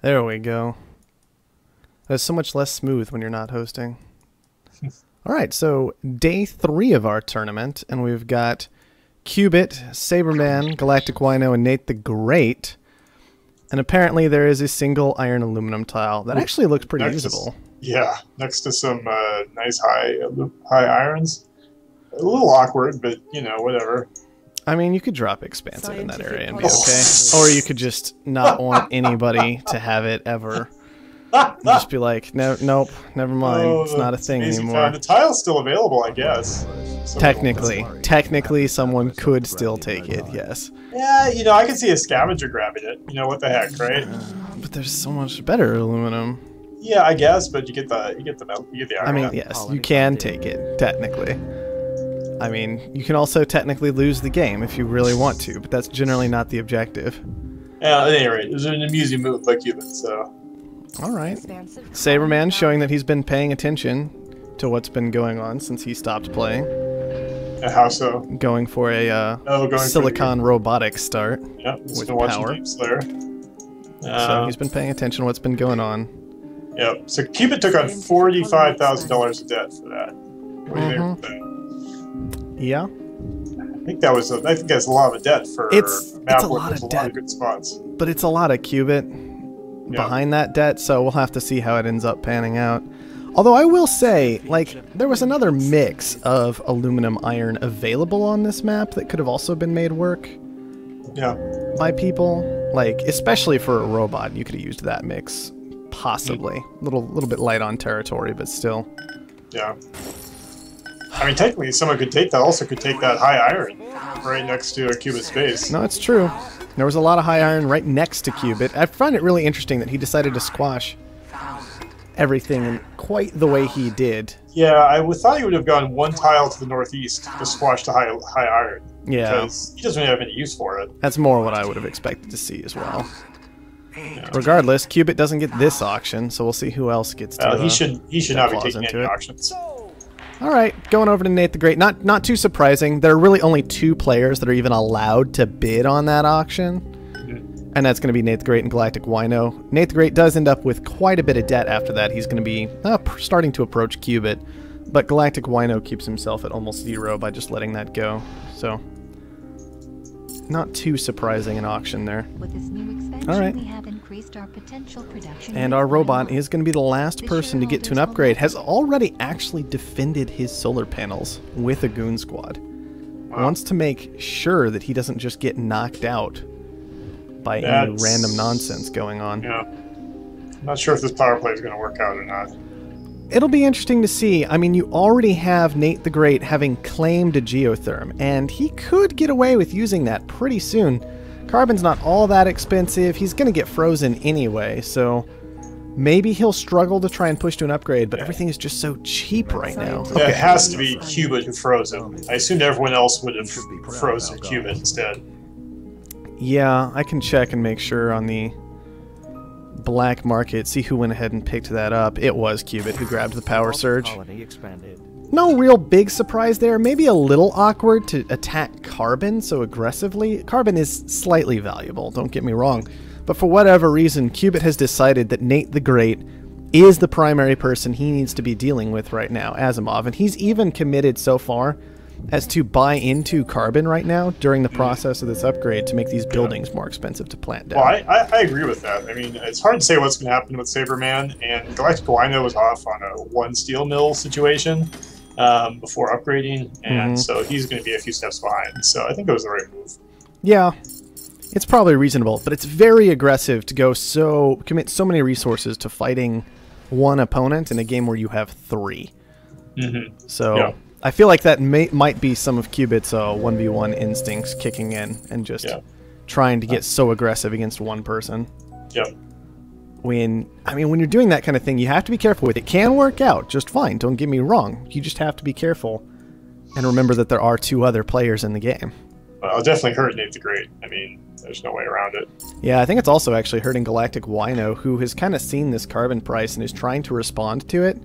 There we go. That's so much less smooth when you're not hosting. All right, so day 3 of our tournament, and we've got Cubit, Saberman, Galactic Wino, and Nate the Great. And apparently there is a single iron aluminum tile that actually looks pretty usable. Next to some nice high irons. A little awkward, but you know, whatever. I mean, you could drop expansive in that area and be okay. Or you could just not want anybody to have it ever. And just be like, no, nope, never mind. It's not a thing anymore. The tile's still available, I guess. So technically, someone could still take it. Yes. Yeah, you know, I can see a scavenger grabbing it. You know what the heck, right? But there's so much better aluminum. Yeah, I guess, but you get the iron. I mean, yes, you can take it technically. I mean, you can also technically lose the game if you really want to, but that's generally not the objective. Yeah, at any rate, it was an amusing move by Cuban, so. All right. Saberman showing that he's been paying attention to what's been going on since he stopped playing. How so? Going for a silicon robotics start. Yeah, with power. So he's been paying attention to what's been going on. Yep. So Cubit took on $45,000 of debt for that. What do you think of that? Yeah. I think that's a lot of debt for a map where there's a lot of good spots. But it's a lot of Cubit behind that debt, so we'll have to see how it ends up panning out. Although I will say, like, there was another mix of aluminum iron available on this map that could have also been made work by people. Like, especially for a robot, you could have used that mix, possibly. Little bit light on territory, but still. Yeah. I mean, technically, someone could take that, also could take that high iron right next to a Cubit space. No, it's true. There was a lot of high iron right next to Cubit. I find it really interesting that he decided to squash everything in quite the way he did. Yeah, I thought he would have gone one tile to the northeast to squash the high iron. Yeah. Because he doesn't really have any use for it. That's more what I would have expected to see as well. Yeah. Regardless, Cubit doesn't get this auction, so we'll see who else gets to he should not be taking any auctions. All right, going over to Nate the Great. Not too surprising. There are really only 2 players that are even allowed to bid on that auction, and that's going to be Nate the Great and Galactic Wino. Nate the Great does end up with quite a bit of debt after that. He's going to be starting to approach Cubit, but Galactic Wino keeps himself at almost 0 by just letting that go. So, not too surprising an auction there. With this new expansion, all right. we have increased our potential production. And our robot is going to be the last person to get to an upgrade. Has already actually defended his solar panels with a goon squad. Wow. Wants to make sure that he doesn't just get knocked out by any random nonsense going on. Yeah. I'm not sure if this power play is going to work out or not. It'll be interesting to see. I mean, you already have Nate the Great having claimed a geotherm, and he could get away with using that pretty soon. Carbon's not all that expensive. He's going to get frozen anyway, so maybe he'll struggle to try and push to an upgrade, but everything is just so cheap right now. It has to be Cubit who froze him. I assumed everyone else would have frozen Cubit instead. Yeah, I can check and make sure on the black market, see who went ahead and picked that up. It was Cubit who grabbed the power surge. No real big surprise there. Maybe a little awkward to attack Carbon so aggressively. Carbon is slightly valuable, don't get me wrong. But for whatever reason, Cubit has decided that Nate the Great is the primary person he needs to be dealing with right now, Asimov. And he's even committed so far as to buy into Carbon right now during the process of this upgrade to make these buildings more expensive to plant down. Well, I agree with that. I mean, it's hard to say what's going to happen with Saberman, and Galactic Wino was off on a 1 steel mill situation before upgrading, and so he's going to be a few steps behind. So I think it was the right move. Yeah, it's probably reasonable, but it's very aggressive to go commit so many resources to fighting one opponent in a game where you have 3. So. Yeah. I feel like that might be some of Cubit's 1v1 instincts kicking in and just trying to get so aggressive against one person. Yep. When you're doing that kind of thing, you have to be careful with it. It can work out just fine, don't get me wrong. You just have to be careful and remember that there are 2 other players in the game. Well, it'll definitely hurt Nate the Great. I mean, there's no way around it. Yeah, I think it's also actually hurting Galactic Wino, who has kind of seen this Carbon price and is trying to respond to it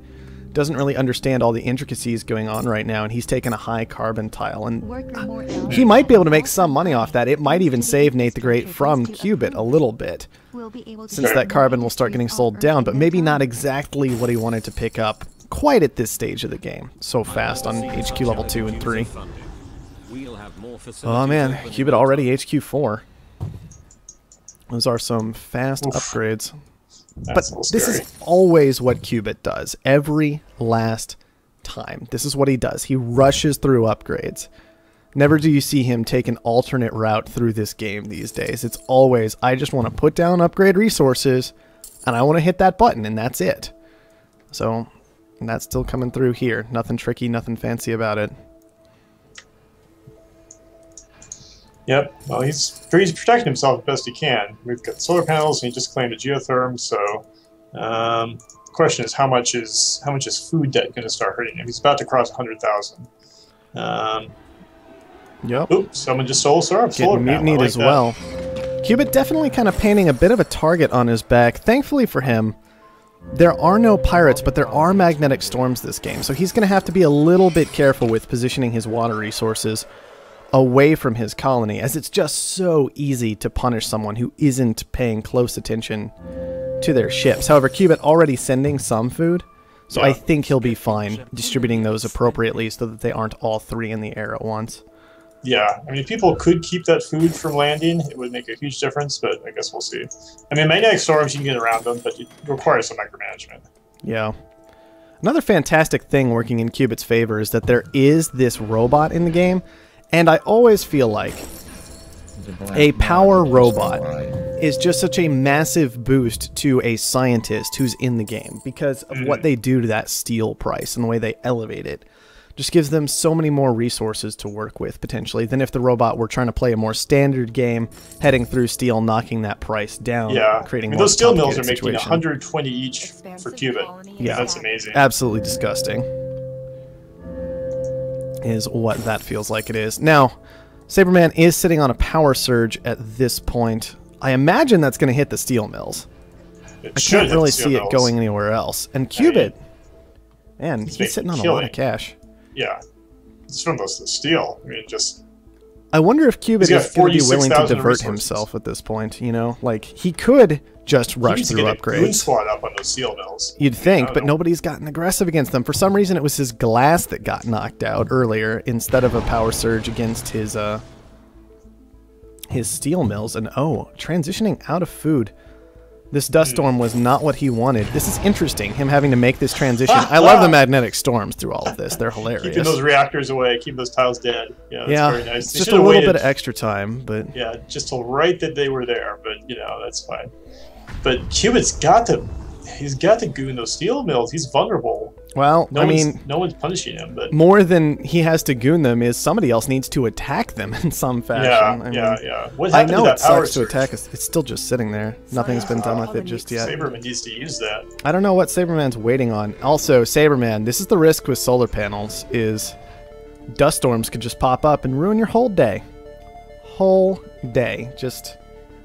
doesn't really understand all the intricacies going on right now, and he's taken a high carbon tile, and he might be able to make some money off that. It might even save Nate the Great from Cubit a little bit, since that carbon will start getting sold down, but maybe not exactly what he wanted to pick up quite at this stage of the game, so fast on HQ level 2 and 3. Oh man, Cubit already HQ 4. Those are some fast upgrades. But this is always what Cubit does. Every last time. This is what he does. He rushes through upgrades. Never do you see him take an alternate route through this game these days. It's always, I just want to put down upgrade resources, and I want to hit that button, and that's it. So, that's still coming through here. Nothing tricky, nothing fancy about it. Yep. Well, he's protecting himself as best he can. We've got solar panels, and he just claimed a geotherm. So, the question is, how much is food debt going to start hurting him? He's about to cross 100,000. Yep. Oops! Someone just stole solar panel. Getting mutinied as well. Cubit definitely kind of painting a bit of a target on his back. Thankfully for him, there are no pirates, but there are magnetic storms this game. So he's going to have to be a little bit careful with positioning his water resources away from his colony, as it's just so easy to punish someone who isn't paying close attention to their ships. However, Cubit already sending some food, so I think he'll be fine distributing those appropriately so that they aren't all three in the air at once. Yeah, I mean, if people could keep that food from landing, it would make a huge difference, but I guess we'll see. I mean, magnetic storms, you can get around them, but it requires some micromanagement. Yeah. Another fantastic thing working in Cubit's favor is that there is this robot in the game. And I always feel like a power robot is just such a massive boost to a scientist who's in the game because of what they do to that steel price and the way they elevate it. Just gives them so many more resources to work with, potentially, than if the robot were trying to play a more standard game, heading through steel, knocking that price down, creating more those steel mills are making 120 each for Cubit. Yeah, that's amazing. Absolutely disgusting. Is what that feels like it is. Now, Saberman is sitting on a power surge at this point. I imagine that's going to hit the steel mills. I can't really see it going anywhere else. And Cubit, man, he's sitting on a lot of cash. Yeah, it's from the steel. I mean, just... I wonder if Cubit is going to be willing to divert himself at this point, you know? Like, he could just rush through upgrades. Goon squad up on those steel mills. You'd think, but nobody's gotten aggressive against them. For some reason, it was his glass that got knocked out earlier instead of a power surge against his steel mills. And transitioning out of food. This dust storm was not what he wanted. This is interesting, him having to make this transition. I love the magnetic storms through all of this. They're hilarious. Keeping those reactors away, keeping those tiles dead. Yeah, that's very nice. It's just a little bit of extra time, but... Yeah, just till right that they were there, but, you know, that's fine. But Cubit's got to... He's got to goon those steel mills. He's vulnerable. Well, no one's punishing him, but... More than he has to goon them is somebody else needs to attack them in some fashion. Yeah. What happened I know to that it sucks to attack us. It's still just sitting there. Nothing's been done with it just yet. Saberman needs to use that. I don't know what Saberman's waiting on. Also, Saberman, this is the risk with solar panels, is dust storms could just pop up and ruin your whole day. Whole day. Just...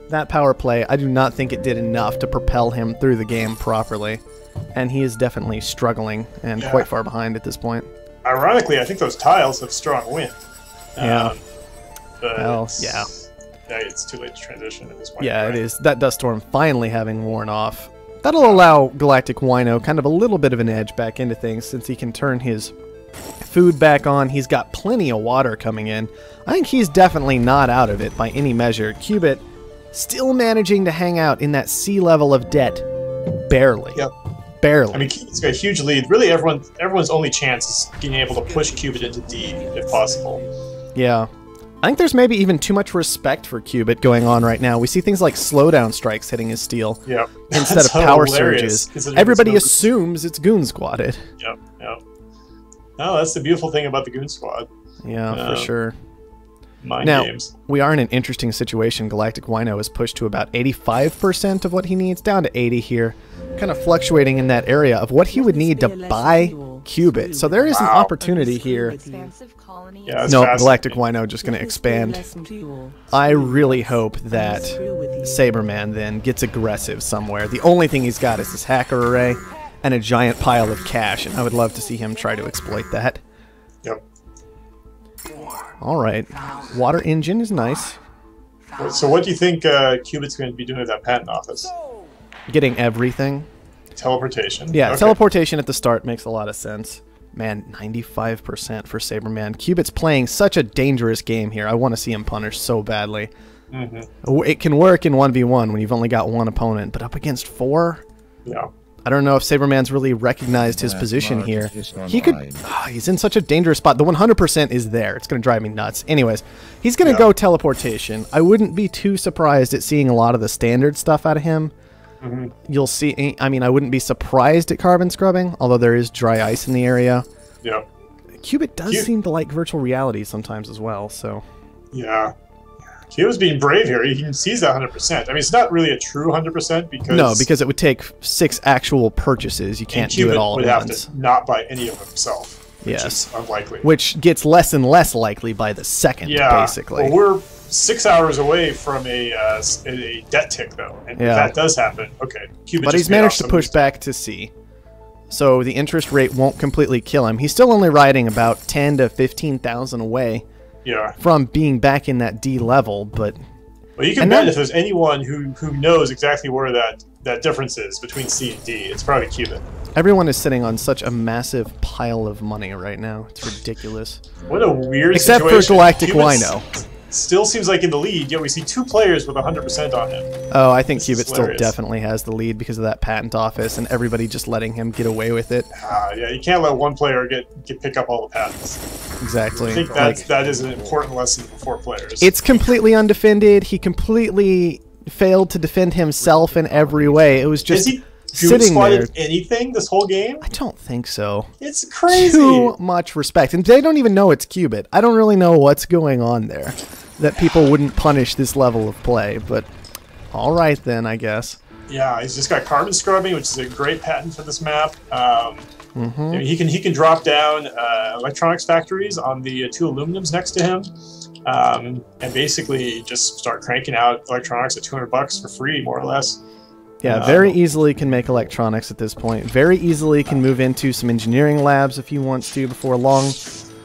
That power play, I do not think it did enough to propel him through the game properly. And he is definitely struggling and quite far behind at this point. Ironically, I think those tiles have strong wind. Yeah. But it's too late to transition at this point. Yeah, it is. That dust storm finally having worn off. That'll allow Galactic Wino kind of a little bit of an edge back into things since he can turn his food back on. He's got plenty of water coming in. I think he's definitely not out of it by any measure. Cubit still managing to hang out in that sea level of debt. Barely. Yep. Barely. I mean, Cubit's got a huge lead. Really, everyone's only chance is being able to push Cubit into D, if possible. Yeah. I think there's maybe even too much respect for Cubit going on right now. We see things like slowdown strikes hitting his steel instead of power surges. Everybody assumes it's goon squadded. Yep. Oh, that's the beautiful thing about the goon squad. Yeah, for sure. Now, we are in an interesting situation. Galactic Wino is pushed to about 85% of what he needs, down to 80 here. Kind of fluctuating in that area of what he would need to buy Cubit. So there is an opportunity here. No, Galactic Wino just going to expand. I really hope that Saberman then gets aggressive somewhere. The only thing he's got is this hacker array. and a giant pile of cash, and I would love to see him try to exploit that. Yep. All right. Water engine is nice. So what do you think Qubit's going to be doing at that patent office? Getting everything. Teleportation. Yeah, okay. teleportation at the start makes a lot of sense. Man, 95% for Saberman. Qubit's playing such a dangerous game here. I want to see him punished so badly. It can work in 1v1 when you've only got one opponent, but up against 4? Yeah. I don't know if Saberman's really recognized his position here. He could... he's in such a dangerous spot. The 100% is there. It's going to drive me nuts. Anyways, he's going to go teleportation. I wouldn't be too surprised at seeing a lot of the standard stuff out of him. You'll see... I mean, I wouldn't be surprised at carbon scrubbing, although there is dry ice in the area. Yeah. Qubit does seem to like virtual reality sometimes as well, so... Yeah. He was being brave here. He sees that 100%. I mean, it's not really a true 100% because... No, because it would take 6 actual purchases. You can't do it all at once. Qubit would have to not buy any of them himself, which is unlikely. Which gets less and less likely by the second, basically. Well, we're 6 hours away from a debt tick, though. And if that does happen, okay. Qubit but he's managed to push back to C. So the interest rate won't completely kill him. He's still only riding about 10 to 15,000 away. Yeah. From being back in that D level, but... Well, you can bet if there's anyone who knows exactly where that difference is between C and D, it's probably Qubit. Everyone is sitting on such a massive pile of money right now. It's ridiculous. What a weird Except situation. for Galactic Qubit's Wino. Still seems like in the lead, yet we see 2 players with 100% on him. Oh, I think Qubit still definitely has the lead because of that patent office and everybody just letting him get away with it. Yeah, you can't let one player pick up all the patents. Exactly. I think that is an important lesson for 4 players. It's completely undefended. He completely failed to defend himself in every way. It was just sitting there. Anything this whole game? I don't think so. It's crazy. Too much respect. And they don't even know it's Qubit. I don't really know what's going on there. That people wouldn't punish this level of play, but all right then, I guess. Yeah, he's just got carbon scrubbing, which is a great patent for this map. I mean, he can drop down electronics factories on the 2 aluminums next to him, and basically just start cranking out electronics at $200 for free, more or less. Yeah, very easily can make electronics at this point. Very easily can move into some engineering labs if he wants to before long.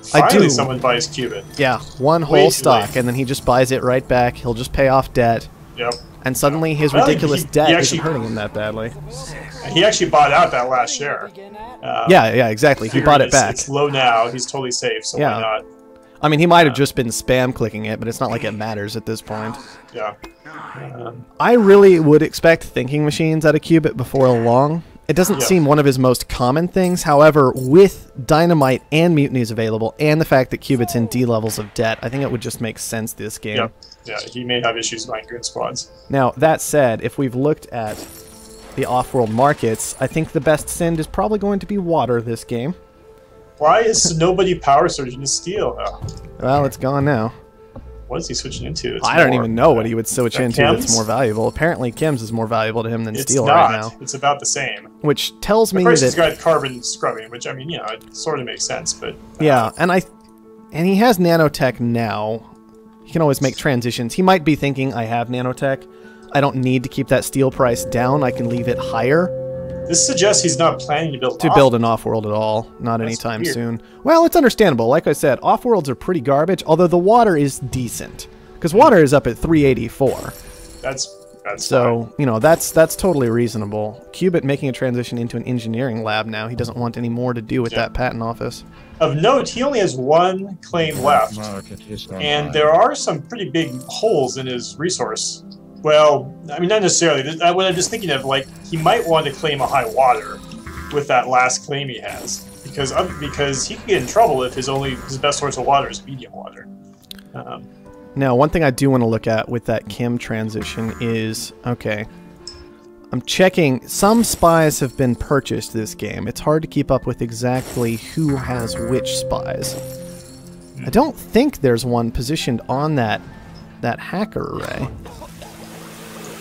Finally, someone buys Qubit. Yeah, one whole stock, and then he just buys it right back. He'll just pay off debt. Yep. And suddenly his ridiculous debt isn't hurting him that badly. He actually bought out that last share. Yeah, exactly. He bought it back. It's low now. He's totally safe, so why not? I mean, he might have just been spam clicking it, but it's not like it matters at this point. Yeah. I really would expect thinking machines out of Qubit before long. It doesn't seem one of his most common things. However, with Dynamite and Mutinies available, and the fact that Qubit's in D levels of debt, I think it would just make sense this game. Yeah, he may have issues buying Goon Squads. Now, that said, if we've looked at the off-world markets, I think the best send is probably going to be water this game. Why is nobody power surging to steel? Oh. Well, it's gone now. What is he switching into? I don't even know what he would switch into that's more valuable. Apparently, Kim's is more valuable to him than steel right now. It's about the same. Which tells me of course that he's got carbon scrubbing, which, I mean, you know, it sort of makes sense, but... yeah, and he has nanotech now. He can always make transitions. He might be thinking, I have nanotech. I don't need to keep that steel price down. I can leave it higher. This suggests he's not planning to build an off-world at all. Not anytime soon. Well, it's understandable. Like I said, off-worlds are pretty garbage, although the water is decent. Because water is up at 384. That's so, you know, that's totally reasonable. Qubit making a transition into an engineering lab now. He doesn't want any more to do with that patent office. Of note, he only has 1 claim left. And there are some pretty big holes in his resource. Well, I mean, not necessarily. What I'm just thinking of, like, he might want to claim a high water with that last claim he has, because he can get in trouble if his best source of water is medium water. Now, one thing I do want to look at with that Kim transition is, okay, I'm checking. Some spies have been purchased this game. It's hard to keep up with exactly who has which spies. I don't think there's one positioned on that hacker array.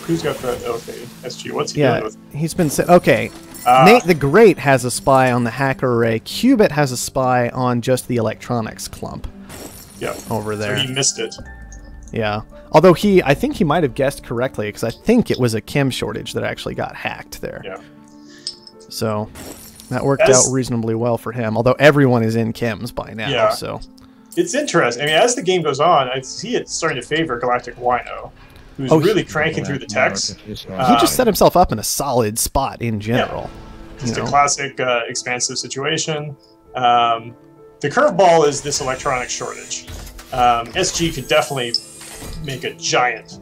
Who's got that? Okay, SG. What's he doing with? He's been okay. Nate the Great has a spy on the hacker array. Qubit has a spy on just the electronics clump. Yeah. Over there. So he missed it. Yeah. Although I think he might have guessed correctly, because I think it was a Kim shortage that actually got hacked there. Yeah. So that worked out reasonably well for him, although everyone is in chems by now. Yeah. So it's interesting. I mean, as the game goes on, I see it starting to favor Galactic Wino, who's really cranking through the techs. He just set himself up in a solid spot in general. Yeah. Just a classic expansive situation. The curveball is this electronic shortage. SG could definitely make a giant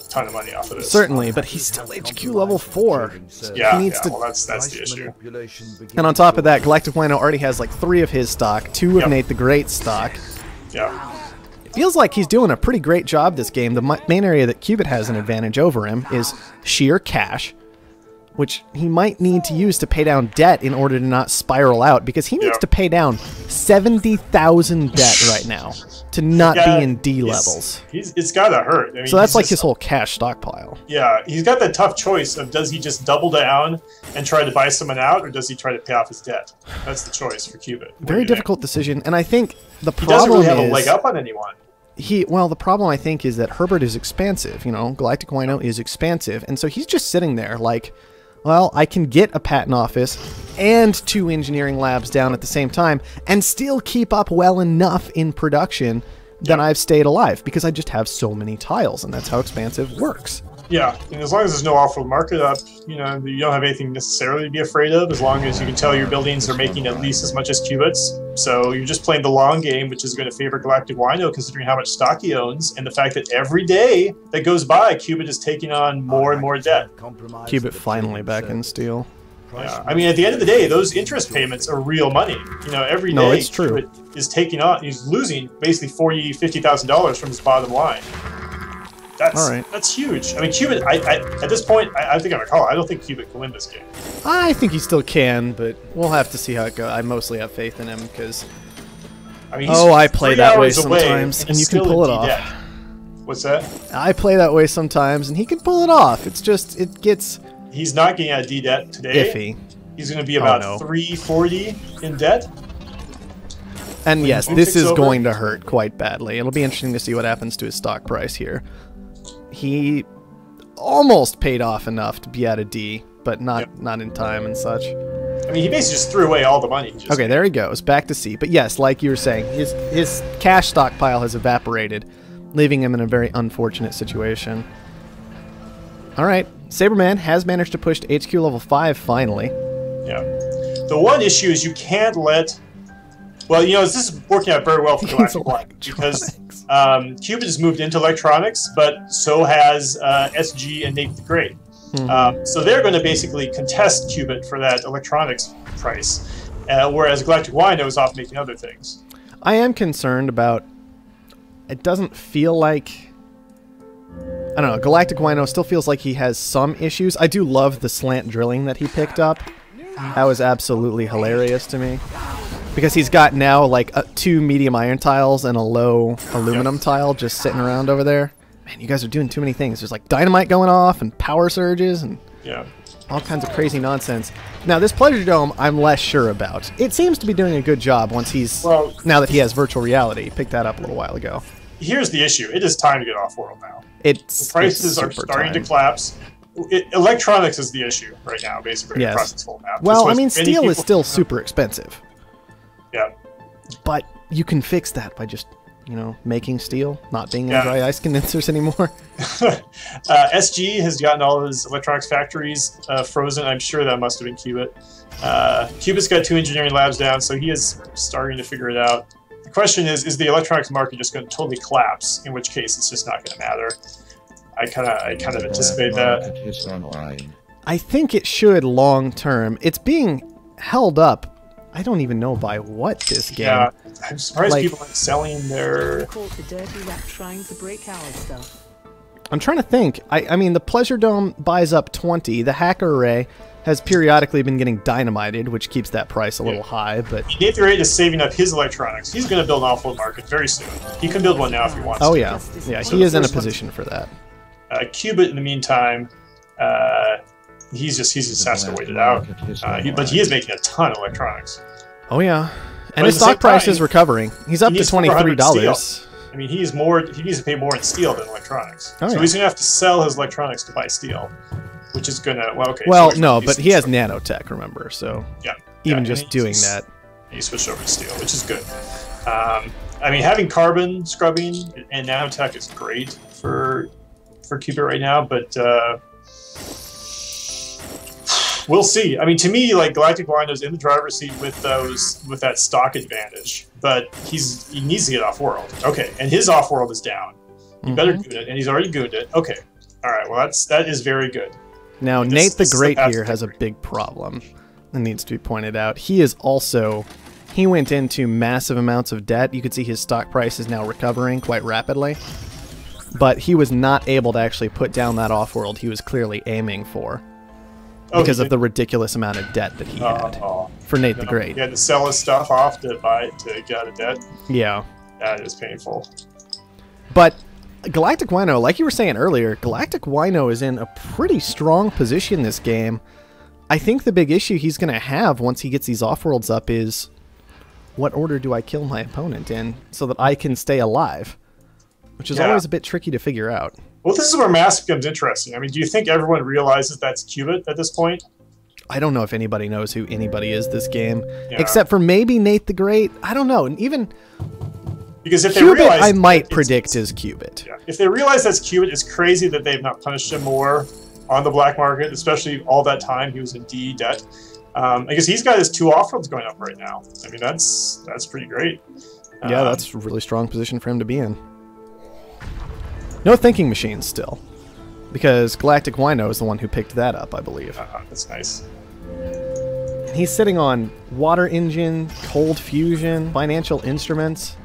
ton of money off of this. Certainly, but he's still HQ level 4. Yeah, he needs to... well, that's the issue. And on top of that, Galactic Wino already has like 3 of his stock, 2 of Nate the Great stock. Yeah. It feels like he's doing a pretty great job this game. The main area that Cubit has an advantage over him is sheer cash, which he might need to use to pay down debt in order to not spiral out, because he needs to pay down 70,000 debt right now to not be in D levels. It's gotta hurt. I mean, so that's like his whole cash stockpile. Yeah, he's got that tough choice of, does he just double down and try to buy someone out, or does he try to pay off his debt? That's the choice for Cubit. Very difficult decision, and I think the problem he doesn't really have a leg up on anyone. Well, the problem I think is that Herbert is expansive. You know, Galactic Wino is expansive, and so he's just sitting there like, well, I can get a patent office and 2 engineering labs down at the same time and still keep up well enough in production that I've stayed alive, because I just have so many tiles, and that's how expansive works. Yeah, and as long as there's no off-world market up, you know, you don't have anything necessarily to be afraid of, as long as you can tell your buildings are making at least as much as Cubits. So you're just playing the long game, which is going to favor Galactic Wino, considering how much stock he owns, and the fact that every day that goes by, Cubit is taking on more and more debt. Cubit finally back in steel. Yeah, I mean, at the end of the day, those interest payments are real money. You know, every day it's true. Cubit is taking on, he's losing basically $50,000 from his bottom line. That's huge. I mean, Cubit, at this point, I think I'm a call. I don't think Cubit can win this game. I think he still can, but we'll have to see how it goes. I mostly have faith in him, because... I mean, I play that way sometimes, and you can pull it off. What's that? I play that way sometimes, and he can pull it off. It's just, it gets... He's not getting out of D-debt today. Iffy. He's going to be about 340 in debt. And yes, this is going to hurt quite badly. It'll be interesting to see what happens to his stock price here. He almost paid off enough to be at a D, but not in time and such. I mean, he basically just threw away all the money. Okay, there he goes, back to C. But yes, like you were saying, his cash stockpile has evaporated, leaving him in a very unfortunate situation. All right, Saberman has managed to push to HQ level 5 finally. Yeah. The one issue is you can't let... Well, you know, this is working out very well for Galactic Wino, because Cubit has moved into electronics, but so has SG and Nate the Great. So they're going to basically contest Cubit for that electronics price, whereas Galactic Wino is off making other things. I am concerned about... It doesn't feel like... I don't know, Galactic Wino still feels like he has some issues. I do love the slant drilling that he picked up. That was absolutely hilarious to me. Because he's got now like 2 medium iron tiles and a low aluminum tile just sitting around over there. Man, you guys are doing too many things. There's like dynamite going off and power surges and all kinds of crazy nonsense. Now this Pleasure Dome I'm less sure about. It seems to be doing a good job once he's, now that he has virtual reality. Picked that up a little while ago. Here's the issue. It is time to get off-world now. The prices are starting to collapse. Electronics is the issue right now, basically, across this whole map. Well, I mean, steel is still super expensive. Yeah. But you can fix that by just, you know, making steel, not being in dry ice condensers anymore. SG has gotten all of his electronics factories frozen. I'm sure that must have been Cubit. Cubit's got 2 engineering labs down, so he is starting to figure it out. The question is the electronics market just going to totally collapse, in which case it's just not going to matter. I kind of anticipate that. I think it should long term. It's being held up. I don't even know by what this game. Yeah, I'm surprised people aren't selling their... Caught the dirty rat trying to break our stuff. I'm trying to think. I mean, the Pleasure Dome buys up 20. The Hacker Array has periodically been getting dynamited, which keeps that price a little high. But Nate the Great is saving up his electronics. He's going to build an offload market very soon. He can build one now if he wants to. Oh yeah, he is in a position for that. Cubit, in the meantime, he just has to wait it out. But he is making a ton of electronics. Oh yeah, and his stock price is recovering. He's up to $23. I mean, he needs to pay more in steel than electronics. Oh, so he's going to have to sell his electronics to buy steel. which is gonna okay. Well, so no, but he has nanotech, remember? So yeah, even yeah, just doing that, he switched over to steel, which is good. I mean, having carbon scrubbing and nanotech is great for Cupid right now, but we'll see. I mean, to me, like Galactic Wino's in the driver's seat with that stock advantage, but he needs to get off world. Okay, and his off world is down. He better goon it, and he's already gooned it. Okay, all right. Well, that is very good. Now Nate the Great here has a big problem that needs to be pointed out. He went into massive amounts of debt. You can see his stock price is now recovering quite rapidly. But he was not able to actually put down that off-world he was clearly aiming for. Because of the ridiculous amount of debt that he had for Nate the Great. He had to sell his stuff off to get out of debt. Yeah. That is painful. But Galactic Wino, like you were saying earlier, Galactic Wino is in a pretty strong position this game. I think the big issue he's going to have once he gets these off-worlds up is, what order do I kill my opponent in so that I can stay alive? Which is always a bit tricky to figure out. Well, this is where mass becomes interesting. I mean, do you think everyone realizes that's Cubit at this point? I don't know if anybody knows who anybody is this game, except for maybe Nate the Great. I don't know. And even because if they Cubit, realize I might predict is Cubit. Yeah. If they realize that's Cubit, it's crazy that they've not punished him more on the black market, especially all that time he was in DE debt. I guess he's got his 2 off-roads going up right now. I mean, that's pretty great. Yeah, that's a really strong position for him to be in. No thinking machines still, because Galactic Wino is the one who picked that up, I believe. That's nice. He's sitting on water engine, cold fusion, financial instruments.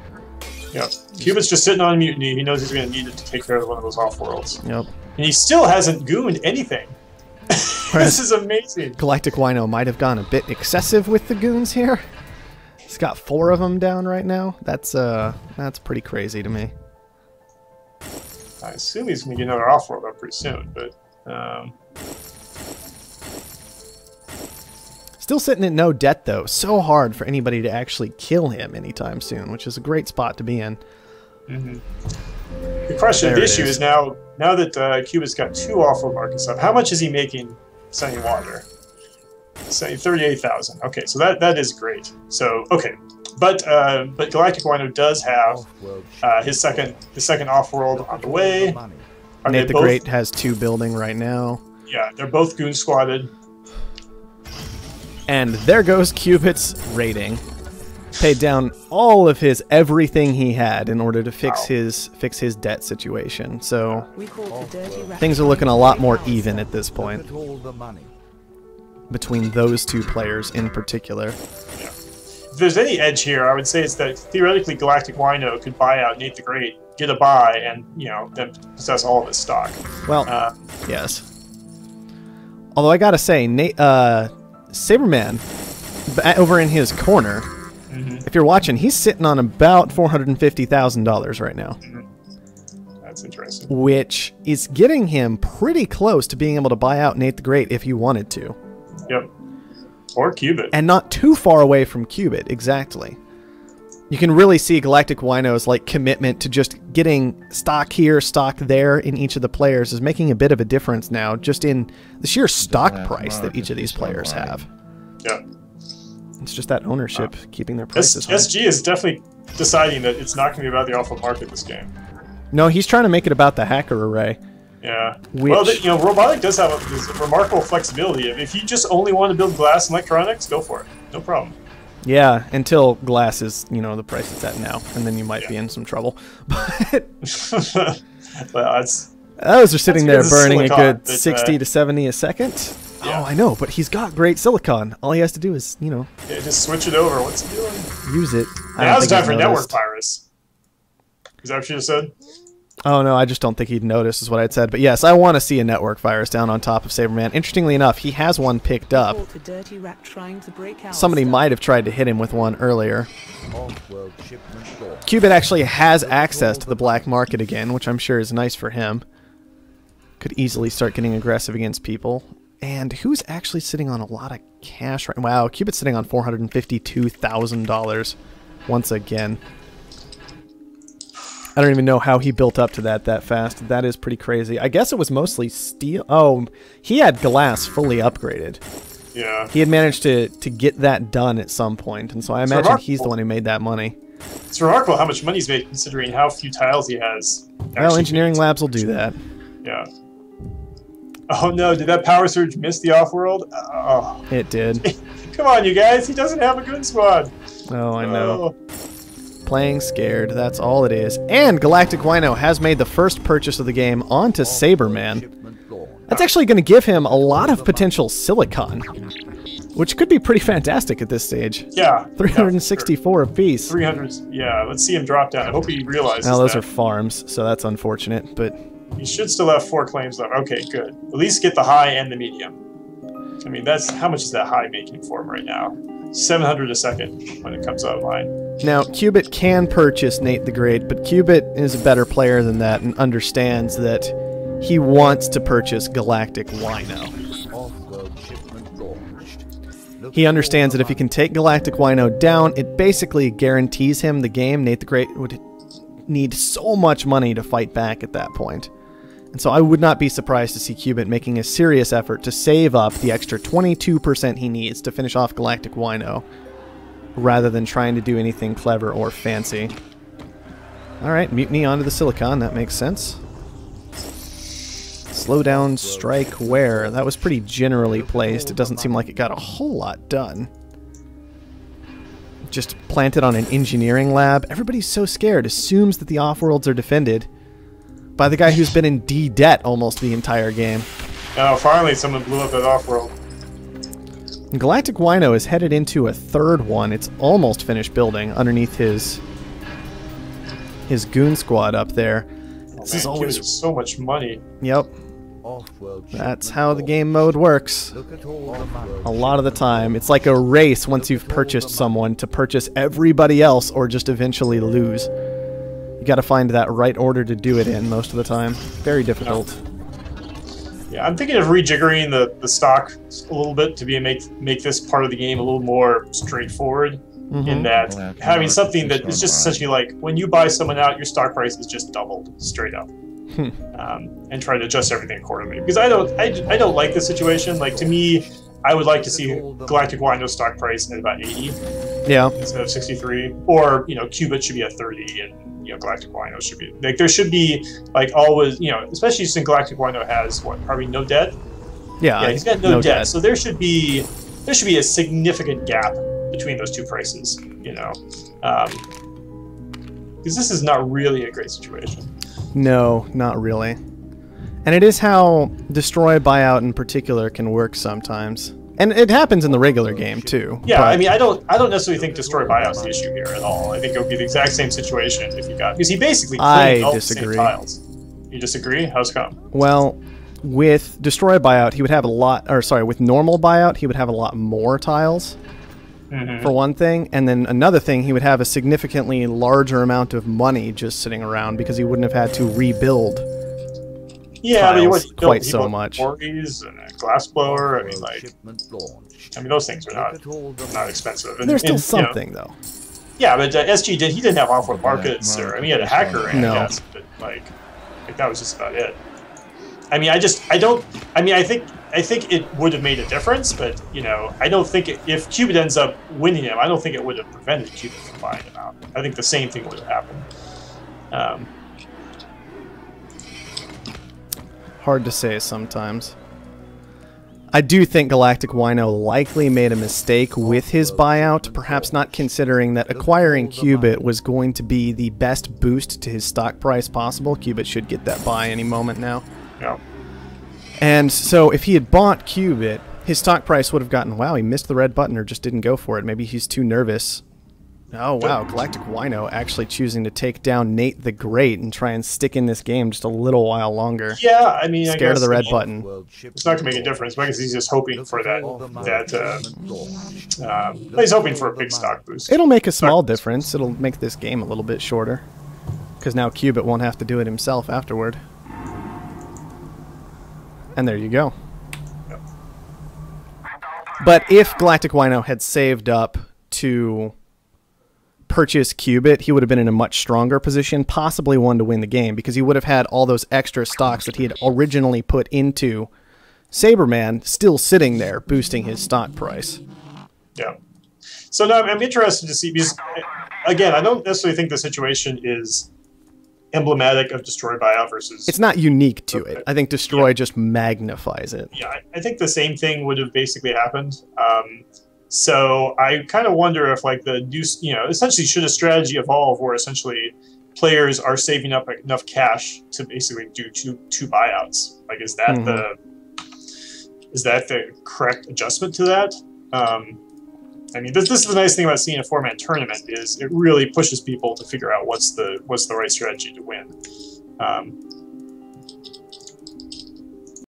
Yep. Cubit's just sitting on mutiny. He knows he's going to need it to take care of one of those off-worlds. Yep. And he still hasn't gooned anything. This is amazing. Galactic Wino might have gone a bit excessive with the goons here. He's got 4 of them down right now. That's pretty crazy to me. I assume he's going to get another off-world up pretty soon, but... Still sitting at no debt, though. So hard for anybody to actually kill him anytime soon, which is a great spot to be in. The question, the issue is now that Cubit's got 2 off-world markets up, how much is he making selling water? Say 38,000. Okay, so that is great. So okay, but Galactic Wino does have his second off-world on the way. Nate the Great has 2 building right now. Yeah, they're both goon squatted. And there goes Cubit's rating. Paid down all of his everything he had in order to fix his debt situation. So things are looking a lot more even at this point between those 2 players in particular. Yeah. If there's any edge here, I would say it's that theoretically Galactic Wino could buy out Nate the Great, get a buy, and then possess all of his stock. Well, yes. Although I gotta say, Saberman over in his corner. If you're watching, he's sitting on about $450,000 right now. That's interesting. Which is getting him pretty close to being able to buy out Nate the Great if you wanted to. Yep. Or Cubit. And not too far away from Cubit, exactly. You can really see Galactic Wino's commitment to just getting stock here, stock there in each of the players is making a bit of a difference now, just in the sheer stock price that each of these players have. Yeah. It's just that ownership keeping their prices high. SG is definitely deciding that it's not going to be about the alpha market this game. No, he's trying to make it about the hacker array. Yeah. Well, Robotic does have this remarkable flexibility. If you just only want to build glass and electronics, go for it. No problem. Yeah, until glass is, the price it's at now, and then you might be in some trouble. But well, those are sitting there burning silicon, a good 60 to 70 a second. Yeah. Oh, I know, but he's got great silicon. All he has to do is, Yeah, just switch it over. What's he doing? Use it. Now's the time for network virus. Is that what you just said? Oh, no, I just don't think he'd notice is what I'd said. But yes, I want to see a network virus down on top of Saberman. Interestingly enough, he has one picked up. Somebody might have tried to hit him with one earlier. Cubit actually has access to the black market again, which I'm sure is nice for him. Could easily start getting aggressive against people. And who's actually sitting on a lot of cash right now? Wow, Cubit's sitting on $452,000 once again. I don't even know how he built up to that fast. That is pretty crazy. I guess it was mostly steel. Oh, he had glass fully upgraded. Yeah. He had managed to get that done at some point, and so I imagine he's the one who made that money. It's remarkable how much money he's made considering how few tiles he has. Well, engineering labs will do that. Yeah. Oh no, did that power surge miss the Offworld? Oh. It did. Come on, you guys, he doesn't have a good squad. Oh, I know. Playing scared, that's all it is. And Galactic Wino has made the first purchase of the game onto Saberman. That's actually going to give him a lot of potential silicon, which could be pretty fantastic at this stage. Yeah. 364 apiece. 300, yeah, let's see him drop down. I hope he realizes Now, those that. are farms, so that's unfortunate, but... He should still have 4 claims left. Okay, good. At least get the high and the medium. I mean, that's how much is that high making for him right now? 700 a second when it comes online. Now, Cubit can purchase Nate the Great, but Cubit is a better player than that and understands that he wants to purchase Galactic Wino. He understands that if he can take Galactic Wino down, it basically guarantees him the game. Nate the Great would need so much money to fight back at that point. And so I would not be surprised to see Cubit making a serious effort to save up the extra 22% he needs to finish off Galactic Wino, rather than trying to do anything clever or fancy. Alright, Mutiny onto the Silicon, that makes sense. Slow down, strike, where? That was pretty generally placed. It doesn't seem like it got a whole lot done. Just planted on an engineering lab. Everybody's so scared, assumes that the Offworlds are defended by the guy who's been in D-debt almost the entire game. Oh, finally someone blew up that Offworld. And Galactic Wino is headed into a third one. It's almost finished building underneath his goon squad up there. This is always so much money. Yep. That's how the game mode works. A lot of the time. It's like a race once you've purchased someone to purchase everybody else or just eventually lose. You gotta find that right order to do it in most of the time. Very difficult. Yeah, I'm thinking of rejiggering the stock a little bit to make this part of the game a little more straightforward. In that having something that is just essentially like when you buy someone out, your stock price is just doubled straight up, and try to adjust everything accordingly. Because I don't like this situation. Like to me, I would like to see Galactic Wino's stock price at about 80, yeah, instead of 63, or Cubit should be at 30, and Galactic Wino should be like there should be like always especially since Galactic Wino has probably no debt. Yeah, he's got no debt, so there should be a significant gap between those two prices, because this is not really a great situation. No, not really. And it is how Destroy Buyout in particular can work sometimes. And it happens in the regular game too. Yeah, but I mean, I don't necessarily think Destroy Buyout's the issue here at all. I think it would be the exact same situation if you got, because he basically cleaned all the same tiles. You disagree? How's come? Well, with Destroy Buyout, he would have with normal Buyout, he would have a lot more tiles. For one thing, and then another thing, he would have a significantly larger amount of money just sitting around because he wouldn't have had to rebuild. Yeah, tiles quite so much. Quarries and a glass blower. I mean, those things are not expensive. And, there's still something though. Yeah, but SG he didn't have Offworld markets, or he had a hacker, I guess, but like that was just about it. I mean, I think it would have made a difference, but I don't think if Cubit ends up winning him, I don't think it would have prevented Cubit from buying him out. I think the same thing would have happened. Hard to say sometimes. I do think Galactic Wino likely made a mistake with his buyout, perhaps not considering that acquiring Cubit was going to be the best boost to his stock price possible. Cubit should get that buy any moment now. Yeah. And so if he had bought Cubit, his stock price would have gotten, wow, he missed the red button or just didn't go for it. Maybe he's too nervous. Oh, wow, Galactic Wino actually choosing to take down Nate the Great and try and stick in this game just a little while longer. Yeah, I mean, scared of the red button. It's not going to make a difference because he's just hoping for he's hoping for a big stock boost. It'll make a small difference. It'll make this game a little bit shorter. Because now Cubit won't have to do it himself afterward. And there you go. Yep. But if Galactic Wino had saved up to purchased Cubit, he would have been in a much stronger position, possibly one to win the game, because he would have had all those extra stocks that he had originally put into Saberman still sitting there, boosting his stock price. Yeah. So now I'm interested to see, because, again, I don't necessarily think the situation is emblematic of Destroy buyout versus... It's not unique to it. I think Destroy just magnifies it. Yeah, I think the same thing would have basically happened. So I kind of wonder if, like, the new, essentially should a strategy evolve where essentially players are saving up enough cash to basically do two buyouts? Like, is that the correct adjustment to that? I mean, this is the nice thing about seeing a 4-man tournament is it really pushes people to figure out what's the right strategy to win.